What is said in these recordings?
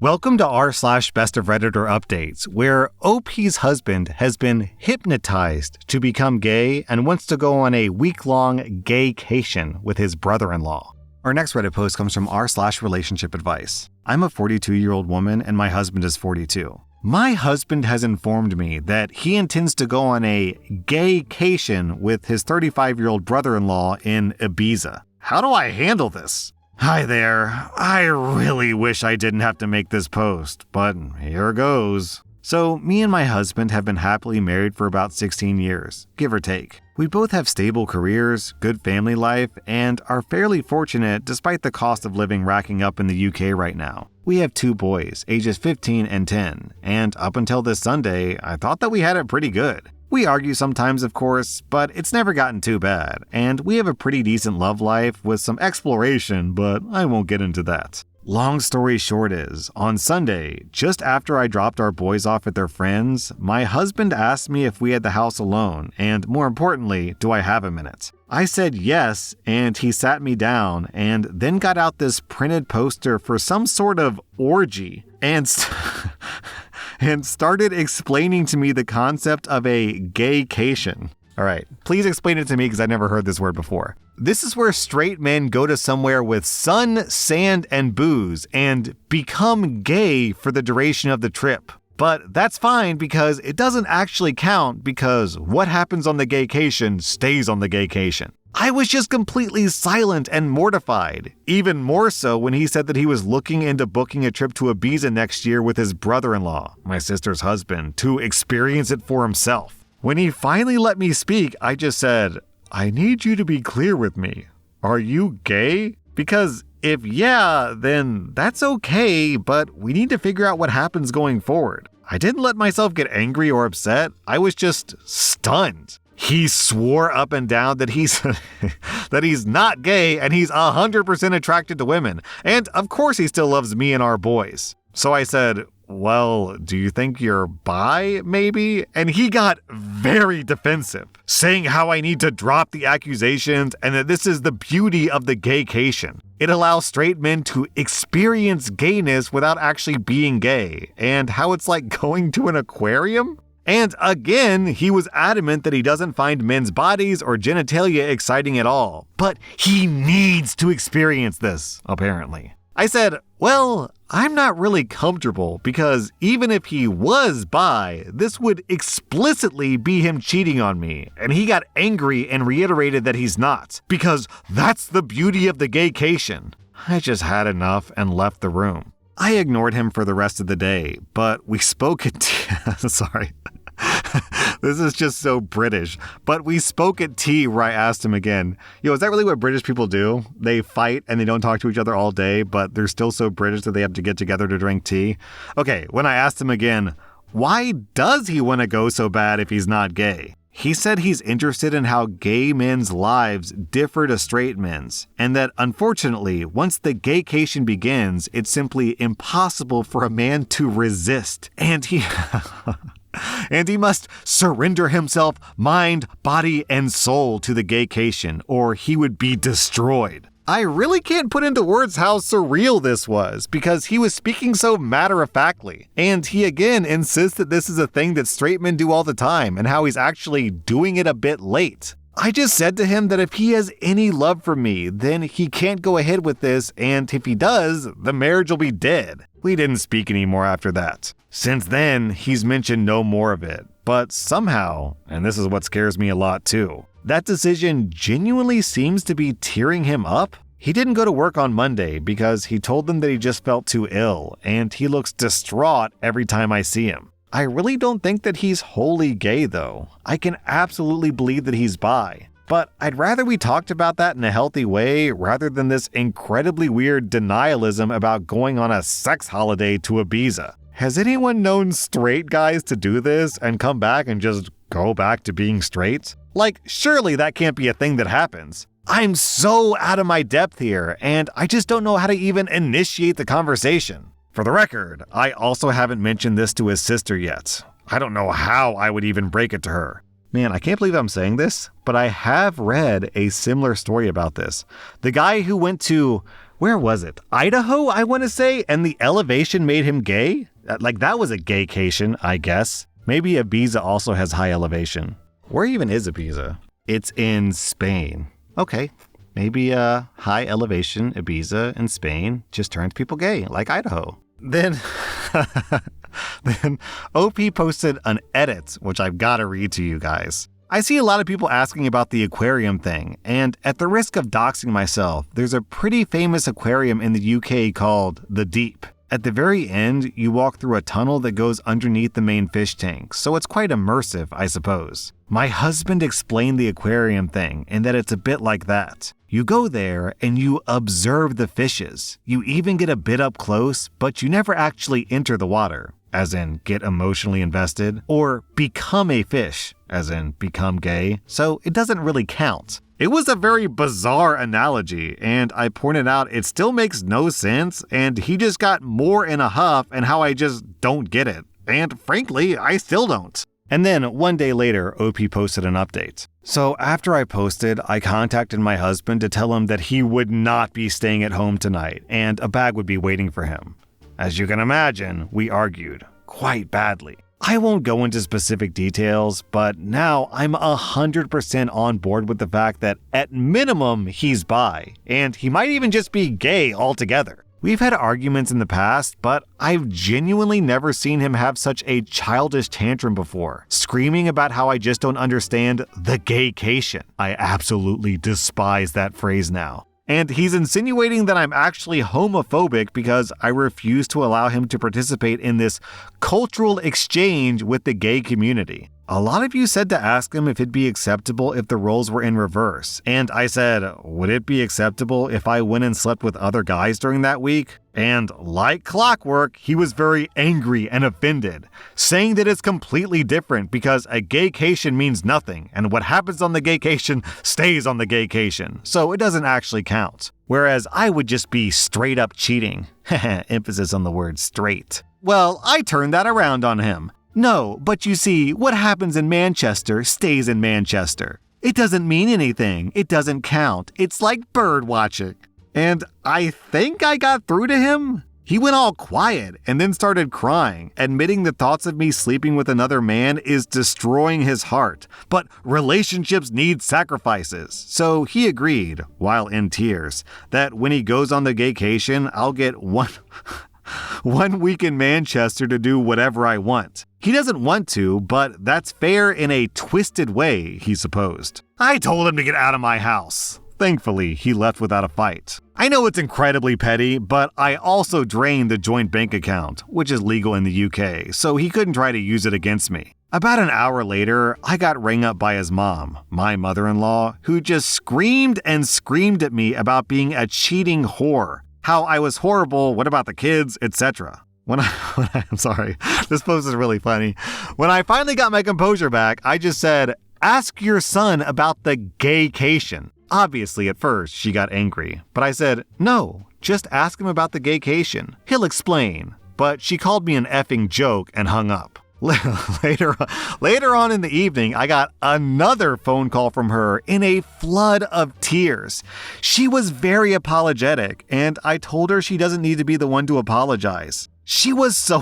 Welcome to r/Bestof Redditor Updates, where OP's husband has been hypnotized to become gay and wants to go on a week-long gaycation with his brother-in-law. Our next Reddit post comes from r/relationship advice. I'm a 42-year-old woman and my husband is 42. My husband has informed me that he intends to go on a gaycation with his 35-year-old brother-in-law in Ibiza. How do I handle this? Hi there. I really wish I didn't have to make this post, but here goes. So, me and my husband have been happily married for about 16 years, give or take. We both have stable careers, good family life, and are fairly fortunate despite the cost of living racking up in the UK right now. We have 2 boys, ages 15 and 10, and up until this Sunday, I thought that we had it pretty good. We argue sometimes, of course, but it's never gotten too bad, and we have a pretty decent love life with some exploration, but I won't get into that. Long story short is, on Sunday, just after I dropped our boys off at their friends, my husband asked me if we had the house alone, and more importantly, do I have a minute? I said yes, and he sat me down, and then got out this printed poster for some sort of orgy, and started explaining to me the concept of a gaycation. All right, please explain it to me because I never heard this word before. This is where straight men go to somewhere with sun, sand, and booze and become gay for the duration of the trip. But that's fine because it doesn't actually count because what happens on the gaycation stays on the gaycation. I was just completely silent and mortified, even more so when he said that he was looking into booking a trip to Ibiza next year with his brother-in-law, my sister's husband, to experience it for himself. When he finally let me speak, I just said, I need you to be clear with me. Are you gay? Because if yeah, then that's okay, but we need to figure out what happens going forward. I didn't let myself get angry or upset. I was just stunned. He swore up and down that he's not gay and he's 100% attracted to women. And of course he still loves me and our boys. So I said, well, do you think you're bi, maybe? And he got very defensive, saying how I need to drop the accusations and that this is the beauty of the gaycation. It allows straight men to experience gayness without actually being gay, and how it's like going to an aquarium. And again, he was adamant that he doesn't find men's bodies or genitalia exciting at all, but he needs to experience this, apparently. I said, well, I'm not really comfortable because even if he was bi, this would explicitly be him cheating on me. And he got angry and reiterated that he's not, because that's the beauty of the gaycation. I just had enough and left the room. I ignored him for the rest of the day, but we spoke at sorry. This is just so British. But we spoke at tea where I asked him again, is that really what British people do? They fight and they don't talk to each other all day, but they're still so British that they have to get together to drink tea? Okay, when I asked him again, why does he want to go so bad if he's not gay? He said he's interested in how gay men's lives differ to straight men's, and that unfortunately, once the gaycation begins, it's simply impossible for a man to resist. And he must surrender himself, mind, body, and soul to the gaycation, or he would be destroyed. I really can't put into words how surreal this was, because he was speaking so matter-of-factly. And he again insists that this is a thing that straight men do all the time, and how he's actually doing it a bit late. I just said to him that if he has any love for me, then he can't go ahead with this, and if he does, the marriage will be dead. We didn't speak anymore after that. Since then, he's mentioned no more of it. But somehow, and this is what scares me a lot too, that decision genuinely seems to be tearing him up. He didn't go to work on Monday because he told them that he just felt too ill, and he looks distraught every time I see him. I really don't think that he's wholly gay though. I can absolutely believe that he's bi. But I'd rather we talked about that in a healthy way rather than this incredibly weird denialism about going on a sex holiday to Ibiza. Has anyone known straight guys to do this and come back and just go back to being straight? Like, surely that can't be a thing that happens. I'm so out of my depth here, and I just don't know how to even initiate the conversation. For the record, I also haven't mentioned this to his sister yet. I don't know how I would even break it to her. Man, I can't believe I'm saying this, but I have read a similar story about this. The guy who went to where was it? Idaho, I want to say, and the elevation made him gay? Like that was a gaycation, I guess. Maybe Ibiza also has high elevation. Where even is Ibiza? It's in Spain. Okay, maybe high elevation Ibiza in Spain just turns people gay, like Idaho. Then OP posted an edit, which I've got to read to you guys. I see a lot of people asking about the aquarium thing, and at the risk of doxing myself, there's a pretty famous aquarium in the UK called The Deep. At the very end, you walk through a tunnel that goes underneath the main fish tank, so it's quite immersive, I suppose. My husband explained the aquarium thing and that it's a bit like that. You go there and you observe the fishes. You even get a bit up close, but you never actually enter the water, as in get emotionally invested, or become a fish, as in become gay, so it doesn't really count. It was a very bizarre analogy, and I pointed out it still makes no sense, and he just got more in a huff and how I just don't get it. And frankly, I still don't. And then one day later, OP posted an update. So after I posted, I contacted my husband to tell him that he would not be staying at home tonight, and a bag would be waiting for him. As you can imagine, we argued quite badly. I won't go into specific details, but now I'm 100% on board with the fact that at minimum he's bi, and he might even just be gay altogether. We've had arguments in the past, but I've genuinely never seen him have such a childish tantrum before, screaming about how I just don't understand the gaycation. I absolutely despise that phrase now. And he's insinuating that I'm actually homophobic because I refuse to allow him to participate in this cultural exchange with the gay community. A lot of you said to ask him if it'd be acceptable if the roles were in reverse. And I said, would it be acceptable if I went and slept with other guys during that week? And like clockwork, he was very angry and offended, saying that it's completely different because a gaycation means nothing, and what happens on the gaycation stays on the gaycation, so it doesn't actually count. Whereas I would just be straight up cheating. Emphasis on the word straight. Well, I turned that around on him. No, but you see, what happens in Manchester stays in Manchester. It doesn't mean anything. It doesn't count. It's like bird watching. And I think I got through to him. He went all quiet and then started crying, admitting the thoughts of me sleeping with another man is destroying his heart. But relationships need sacrifices. So he agreed, while in tears, that when he goes on the gaycation, I'll get one week in Manchester to do whatever I want. He doesn't want to, but that's fair in a twisted way, he supposed. I told him to get out of my house. Thankfully, he left without a fight. I know it's incredibly petty, but I also drained the joint bank account, which is legal in the UK, so he couldn't try to use it against me. About an hour later, I got rang up by his mom, my mother-in-law, who just screamed and screamed at me about being a cheating whore, how I was horrible, what about the kids, etc. I'm sorry, this post is really funny. When I finally got my composure back, I just said, ask your son about the gaycation. Obviously, at first, she got angry, but I said, no, just ask him about the gaycation. He'll explain. But she called me an effing joke and hung up. Later on in the evening, I got another phone call from her in a flood of tears. She was very apologetic, and I told her she doesn't need to be the one to apologize. She was so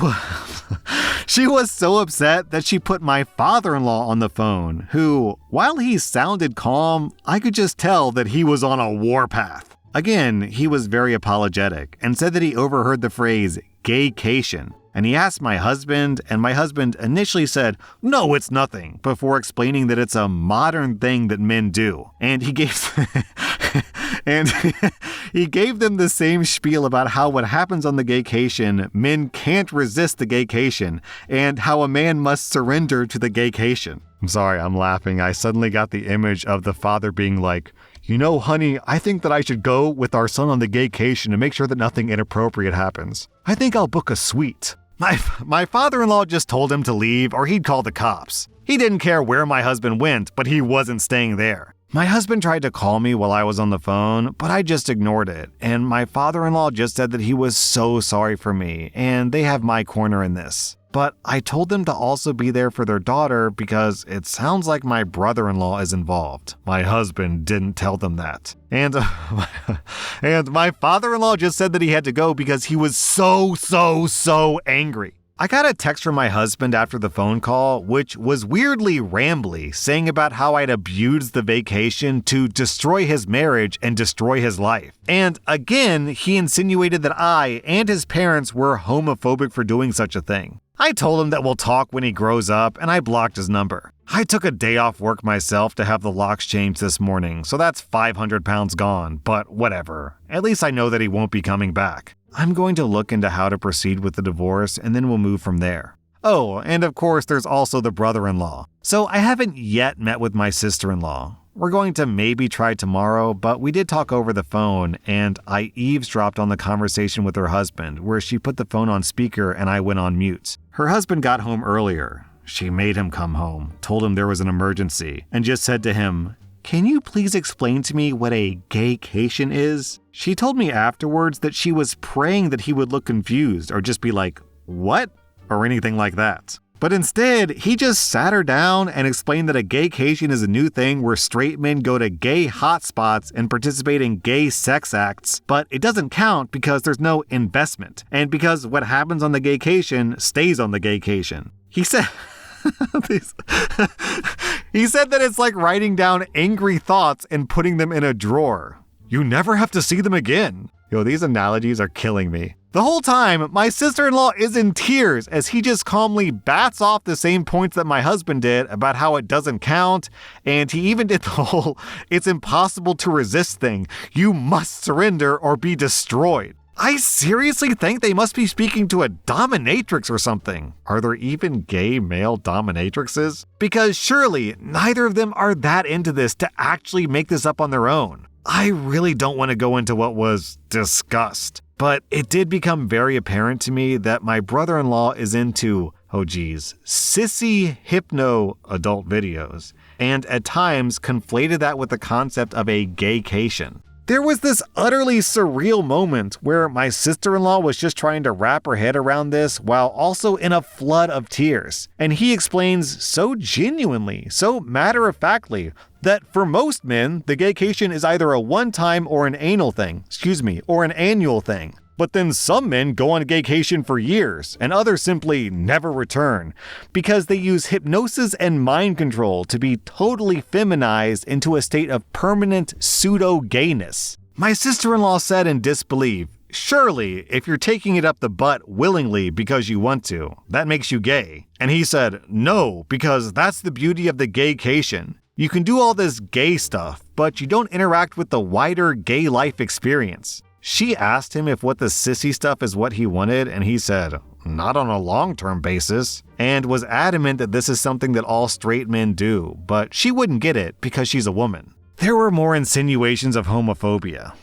upset that she put my father-in-law on the phone, who, while he sounded calm, I could just tell that he was on a warpath. Again, he was very apologetic and said that he overheard the phrase gaycation. And he asked my husband, and my husband initially said, no, it's nothing, before explaining that it's a modern thing that men do. And he gave he gave them the same spiel about how what happens on the gaycation, men can't resist the gaycation, and how a man must surrender to the gaycation. I'm sorry, I'm laughing. I suddenly got the image of the father being like, you know, honey, I think that I should go with our son on the gaycation to make sure that nothing inappropriate happens. I think I'll book a suite. My father-in-law just told him to leave or he'd call the cops. He didn't care where my husband went, but he wasn't staying there. My husband tried to call me while I was on the phone, but I just ignored it. And my father-in-law just said that he was so sorry for me, and they have my corner in this. but I told them to also be there for their daughter because it sounds like my brother-in-law is involved. My husband didn't tell them that. And my father-in-law just said that he had to go because he was so angry. I got a text from my husband after the phone call, which was weirdly rambly, saying about how I'd abused the vacation to destroy his marriage and destroy his life. And again, he insinuated that I and his parents were homophobic for doing such a thing. I told him that we'll talk when he grows up, and I blocked his number. I took a day off work myself to have the locks changed this morning, so that's 500 pounds gone, but whatever. At least I know that he won't be coming back. I'm going to look into how to proceed with the divorce, and then we'll move from there. Oh, and of course there's also the brother-in-law. So I haven't yet met with my sister-in-law. We're going to maybe try tomorrow, but we did talk over the phone, and I eavesdropped on the conversation with her husband, where she put the phone on speaker and I went on mute. Her husband got home earlier. She made him come home, told him there was an emergency, and just said to him, "Can you please explain to me what a gaycation is?" She told me afterwards that she was praying that he would look confused or just be like, "What?" or anything like that. But instead, he just sat her down and explained that a gaycation is a new thing where straight men go to gay hotspots and participate in gay sex acts, but it doesn't count because there's no investment, and because what happens on the gaycation stays on the gaycation. He said... He said that it's like writing down angry thoughts and putting them in a drawer. You never have to see them again. Yo, these analogies are killing me. The whole time, my sister-in-law is in tears as he just calmly bats off the same points that my husband did about how it doesn't count, and he even did the whole "it's impossible to resist" thing. You must surrender or be destroyed. I seriously think they must be speaking to a dominatrix or something. Are there even gay male dominatrixes? Because surely neither of them are that into this to actually make this up on their own. I really don't want to go into what was discussed, but it did become very apparent to me that my brother-in-law is into, sissy hypno adult videos, and at times conflated that with the concept of a gaycation. There was this utterly surreal moment where my sister-in-law was just trying to wrap her head around this while also in a flood of tears. And he explains so genuinely, so matter-of-factly, that for most men, the gaycation is either a one-time or an annual thing. But then some men go on gaycation for years, and others simply never return, because they use hypnosis and mind control to be totally feminized into a state of permanent pseudo-gayness. My sister-in-law said in disbelief, "Surely, if you're taking it up the butt willingly because you want to, that makes you gay." And he said, "No, because that's the beauty of the gaycation. You can do all this gay stuff, but you don't interact with the wider gay life experience." She asked him if what the sissy stuff is what he wanted, and he said, "Not on a long-term basis," and was adamant that this is something that all straight men do, but she wouldn't get it because she's a woman. There were more insinuations of homophobia.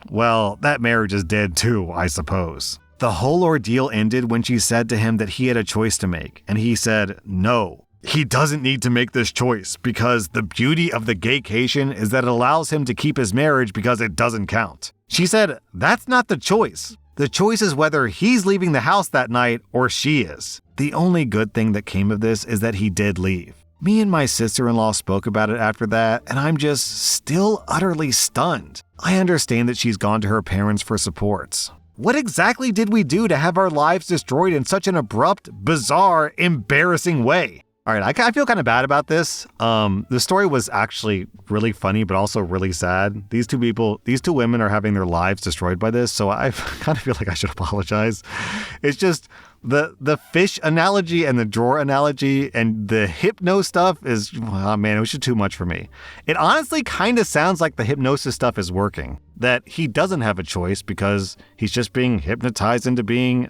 Well, that marriage is dead too, I suppose. The whole ordeal ended when she said to him that he had a choice to make, and he said, no. He doesn't need to make this choice because the beauty of the gaycation is that it allows him to keep his marriage because it doesn't count. She said, that's not the choice. The choice is whether he's leaving the house that night or she is. The only good thing that came of this is that he did leave. Me and my sister-in-law spoke about it after that, and I'm just still utterly stunned. I understand that she's gone to her parents for support. What exactly did we do to have our lives destroyed in such an abrupt, bizarre, embarrassing way? All right, I feel kind of bad about this. The story was actually really funny, but also really sad. These two women are having their lives destroyed by this, so I kind of feel like I should apologize. It's just the fish analogy and the drawer analogy and the hypno stuff is, oh man, it was just too much for me. It honestly kind of sounds like the hypnosis stuff is working, that he doesn't have a choice because he's just being hypnotized into being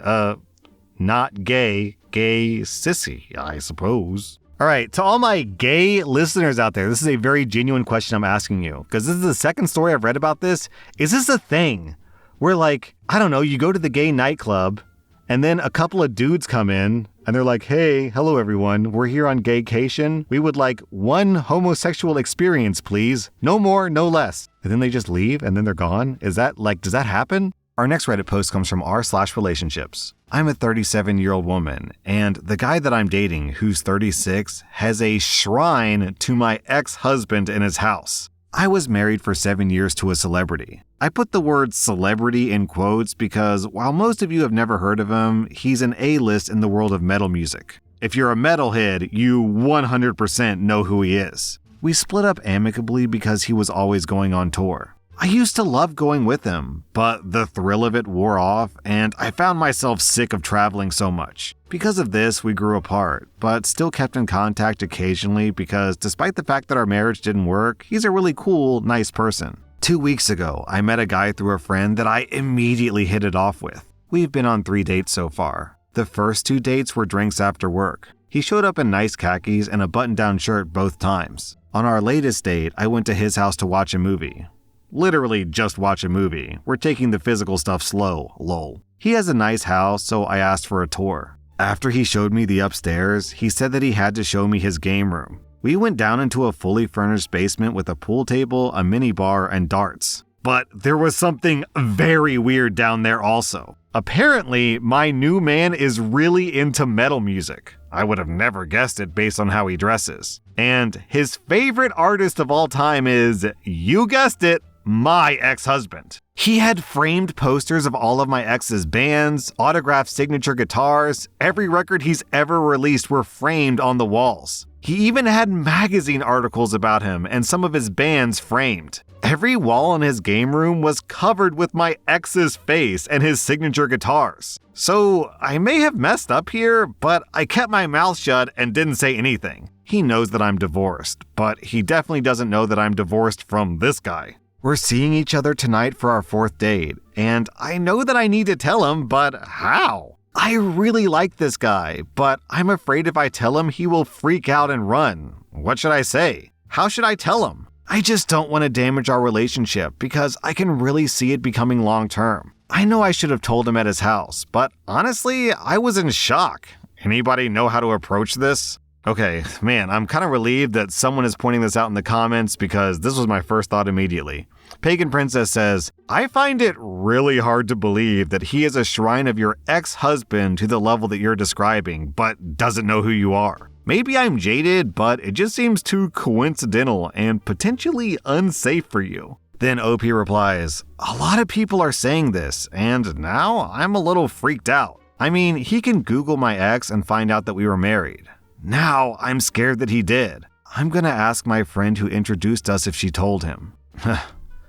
not gay sissy, I suppose. All right, to all my gay listeners out there, this is a very genuine question I'm asking you, because this is the second story I've read about this. Is this a thing where, like, I don't know, you go to the gay nightclub and then a couple of dudes come in and they're like, hey, hello everyone, we're here on Gaycation. We would like one homosexual experience, please. No more, no less. And then they just leave and then they're gone? Is that, like, does that happen? Our next Reddit post comes from rSlash relationships. I'm a 37-year-old woman, and the guy that I'm dating, who's 36, has a shrine to my ex-husband in his house. I was married for 7 years to a celebrity. I put the word celebrity in quotes because while most of you have never heard of him, he's an A-list in the world of metal music. If you're a metalhead, you 100% know who he is. We split up amicably because he was always going on tour. I used to love going with him, but the thrill of it wore off and I found myself sick of traveling so much. Because of this, we grew apart, but still kept in contact occasionally because despite the fact that our marriage didn't work, he's a really cool, nice person. 2 weeks ago, I met a guy through a friend that I immediately hit it off with. We've been on 3 dates so far. The first 2 dates were drinks after work. He showed up in nice khakis and a button-down shirt both times. On our latest date, I went to his house to watch a movie. Literally just watch a movie. We're taking the physical stuff slow, lol. He has a nice house, so I asked for a tour. After he showed me the upstairs, he said that he had to show me his game room. We went down into a fully furnished basement with a pool table, a mini bar, and darts. But there was something very weird down there also. Apparently, my new man is really into metal music. I would have never guessed it based on how he dresses. And his favorite artist of all time is, you guessed it, my ex-husband. He had framed posters of all of my ex's bands, autographed signature guitars. Every record he's ever released were framed on the walls. He even had magazine articles about him and some of his bands framed. Every wall in his game room was covered with my ex's face and his signature guitars. So I may have messed up here, but I kept my mouth shut and didn't say anything. He knows that I'm divorced, but he definitely doesn't know that I'm divorced from this guy. We're seeing each other tonight for our 4th date, and I know that I need to tell him, but how? I really like this guy, but I'm afraid if I tell him, he will freak out and run. What should I say? How should I tell him? I just don't want to damage our relationship because I can really see it becoming long-term. I know I should have told him at his house, but honestly, I was in shock. Anybody know how to approach this? Okay, man, I'm kind of relieved that someone is pointing this out in the comments because this was my first thought immediately. Pagan Princess says, I find it really hard to believe that he is a shrine of your ex-husband to the level that you're describing, but doesn't know who you are. Maybe I'm jaded, but it just seems too coincidental and potentially unsafe for you. Then OP replies, a lot of people are saying this, and now I'm a little freaked out. I mean, he can Google my ex and find out that we were married. Now I'm scared that he did. I'm gonna ask my friend who introduced us if she told him.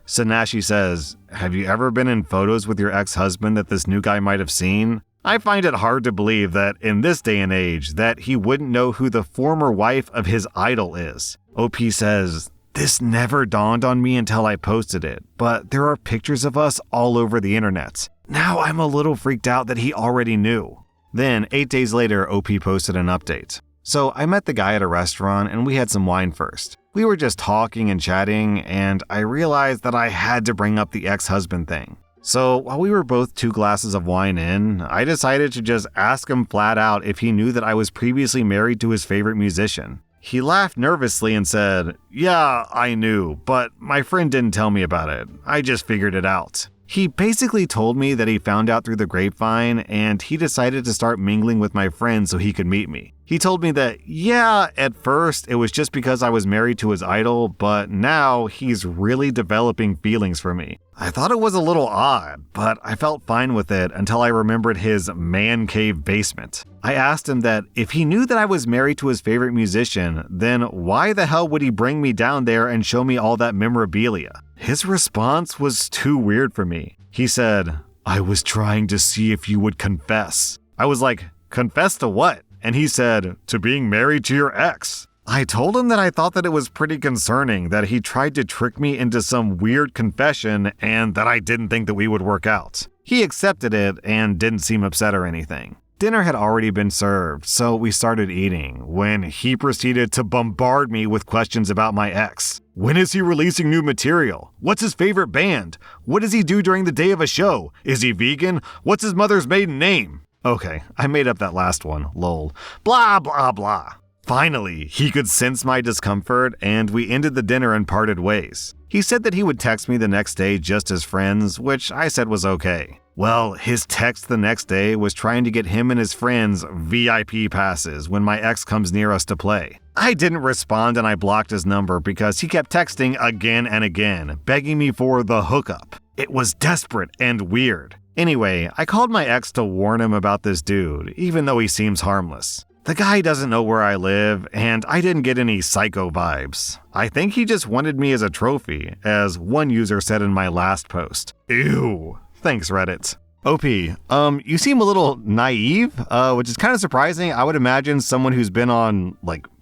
Sanashi says, have you ever been in photos with your ex-husband that this new guy might have seen? I find it hard to believe that in this day and age that he wouldn't know who the former wife of his idol is. OP says, this never dawned on me until I posted it, but there are pictures of us all over the internet. Now I'm a little freaked out that he already knew. Then 8 days later, OP posted an update. So I met the guy at a restaurant and we had some wine first. We were just talking and chatting and I realized that I had to bring up the ex-husband thing. So while we were both 2 glasses of wine in, I decided to just ask him flat out if he knew that I was previously married to his favorite musician. He laughed nervously and said, yeah, I knew, but my friend didn't tell me about it. I just figured it out. He basically told me that he found out through the grapevine and he decided to start mingling with my friends so he could meet me. He told me that, yeah, at first it was just because I was married to his idol, but now he's really developing feelings for me. I thought it was a little odd, but I felt fine with it until I remembered his man cave basement. I asked him that if he knew that I was married to his favorite musician, then why the hell would he bring me down there and show me all that memorabilia? His response was too weird for me. He said, I was trying to see if you would confess. I was like, confess to what? And he said, to being married to your ex. I told him that I thought that it was pretty concerning that he tried to trick me into some weird confession and that I didn't think that we would work out. He accepted it and didn't seem upset or anything. Dinner had already been served, so we started eating when he proceeded to bombard me with questions about my ex. When is he releasing new material? What's his favorite band? What does he do during the day of a show? Is he vegan? What's his mother's maiden name? Okay, I made up that last one, lol. Blah, blah, blah. Finally, he could sense my discomfort and we ended the dinner and parted ways. He said that he would text me the next day just as friends, which I said was okay. Well, his text the next day was trying to get him and his friends VIP passes when my ex comes near us to play. I didn't respond and I blocked his number because he kept texting again and again, begging me for the hookup. It was desperate and weird. Anyway, I called my ex to warn him about this dude, even though he seems harmless. The guy doesn't know where I live, and I didn't get any psycho vibes. I think he just wanted me as a trophy, as one user said in my last post. Ew. Thanks, Reddit. OP, you seem a little naive, which is kind of surprising. I would imagine someone who's been on,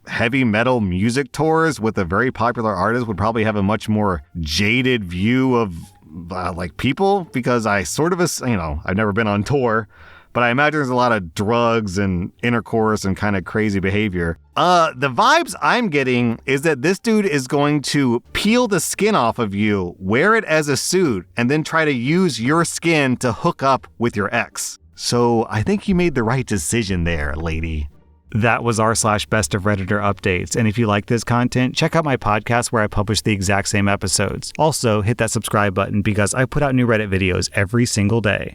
heavy metal music tours with a very popular artist would probably have a much more jaded view of, people, because I sort of, I've never been on tour. But I imagine there's a lot of drugs and intercourse and kind of crazy behavior. The vibes I'm getting is that this dude is going to peel the skin off of you, wear it as a suit, and then try to use your skin to hook up with your ex. So I think you made the right decision there, lady. That was r/Best of Redditor updates. And if you like this content, check out my podcast where I publish the exact same episodes. Also, hit that subscribe button because I put out new Reddit videos every single day.